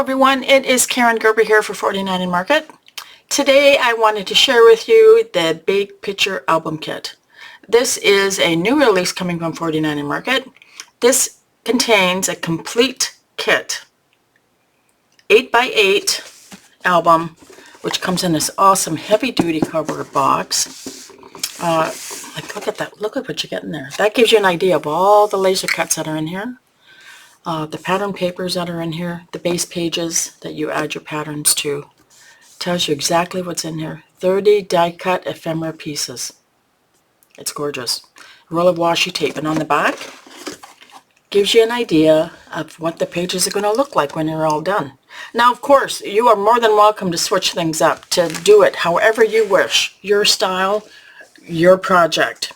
everyone, it is Karen Gerber here for 49 and Market. Today I wanted to share with you the Big Picture Album Kit. This is a new release coming from 49 and Market. This contains a complete kit, 8x8 album, which comes in this awesome heavy-duty cardboard box. Look at that, look at what you get in there. That gives you an idea of all the laser cuts that are in here. The pattern papers that are in here, the base pages that you add your patterns to. Tells you exactly what's in here. 30 die-cut ephemera pieces. It's gorgeous. A roll of washi tape, and on the back gives you an idea of what the pages are going to look like when you're all done. Now, of course, you are more than welcome to switch things up, to do it however you wish. Your style, your project.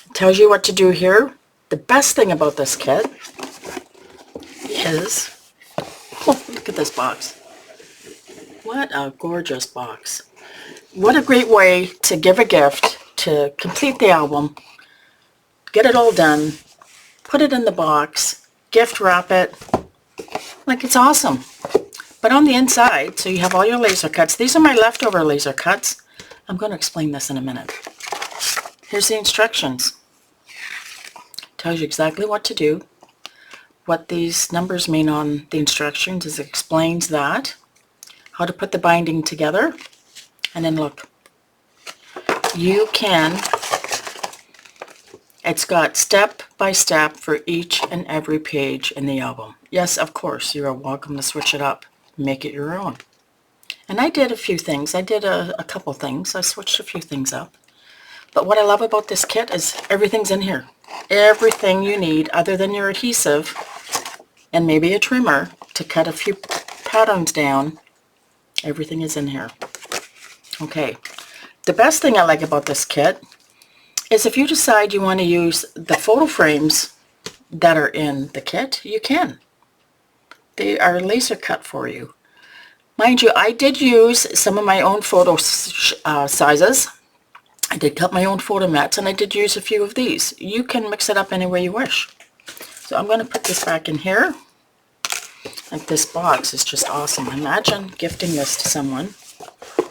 It tells you what to do here. The best thing about this kit is, oh, look at this box. What a gorgeous box. What a great way to give a gift, to complete the album, get it all done, put it in the box, gift wrap it. Like, it's awesome. But on the inside, so you have all your laser cuts. These are my leftover laser cuts. I'm going to explain this in a minute. Here's the instructions. Tells you exactly what to do. What these numbers mean on the instructions is, it explains that, how to put the binding together, and then look, you can, it's got step by step for each and every page in the album. Yes, of course, you are welcome to switch it up, make it your own. And I did a few things. I did a couple things. I switched a few things up. But what I love about this kit is everything's in here. Everything you need other than your adhesive and maybe a trimmer to cut a few patterns down. Everything is in here. Okay, the best thing I like about this kit is if you decide you want to use the photo frames that are in the kit, you can. They are laser cut for you. Mind you, I did use some of my own photo sizes. I did cut my own photo mats, and I did use a few of these. You can mix it up any way you wish. So I'm going to put this back in here. Like, this box is just awesome. Imagine gifting this to someone.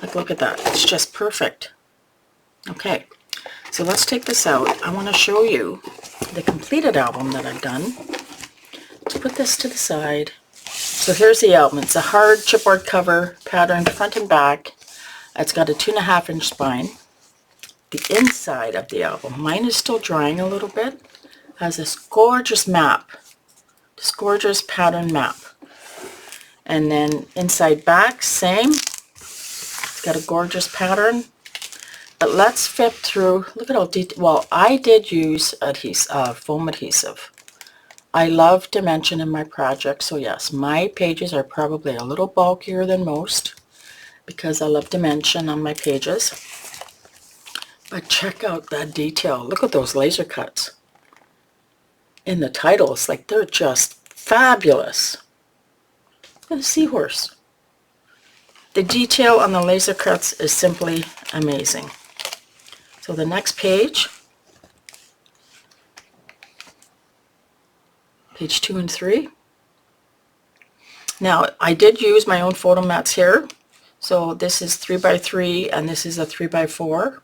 Like, look at that. It's just perfect. Okay, so let's take this out. I want to show you the completed album that I've done. Let's put this to the side. So here's the album. It's a hard chipboard cover, patterned front and back. It's got a 2.5-inch spine. The inside of the album, mine is still drying a little bit, has this gorgeous map, this gorgeous pattern map. And then inside back, same. It's got a gorgeous pattern. But let's flip through. Look at all detail. Well, I did use foam adhesive. I love dimension in my project, so yes, my pages are probably a little bulkier than most because I love dimension on my pages. But check out that detail. Look at those laser cuts in the titles. Like, they're just fabulous. Look at the seahorse. The detail on the laser cuts is simply amazing. So the next page, page 2 and 3. Now, I did use my own photo mats here. So this is 3x3 and this is a 3x4.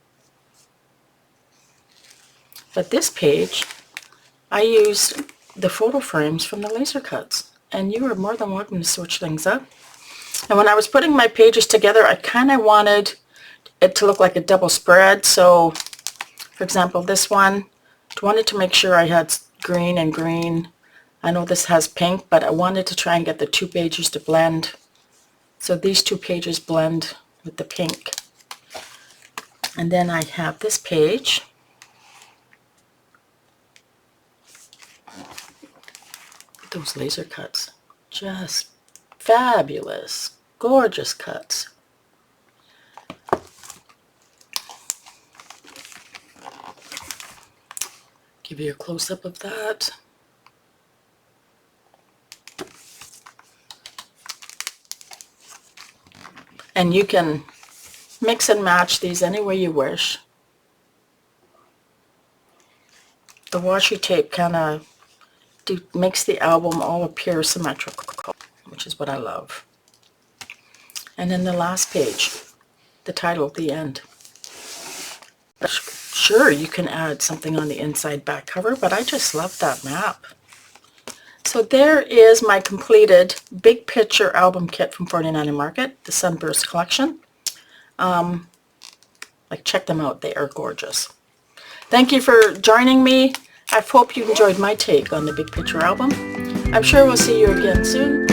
But this page, I used the photo frames from the laser cuts, and you are more than welcome to switch things up. And when I was putting my pages together, I kind of wanted it to look like a double spread. So, for example, this one, I wanted to make sure I had green and green. I know this has pink, but I wanted to try and get the two pages to blend. So these two pages blend with the pink. And then I have this page. Those laser cuts, just fabulous, gorgeous cuts. Give you a close-up of that. And you can mix and match these any way you wish. The washi tape kind of makes the album all appear symmetrical, which which is what I love. And then the last page, the title, the end. Sure, you can add something on the inside back cover, but I just love that map. So there is my completed big picture album kit from 49 Market, the Sunburst Collection. Check them out, they are gorgeous. Thank you for joining me. I hope you enjoyed my take on the big picture album. I'm sure we'll see you again soon.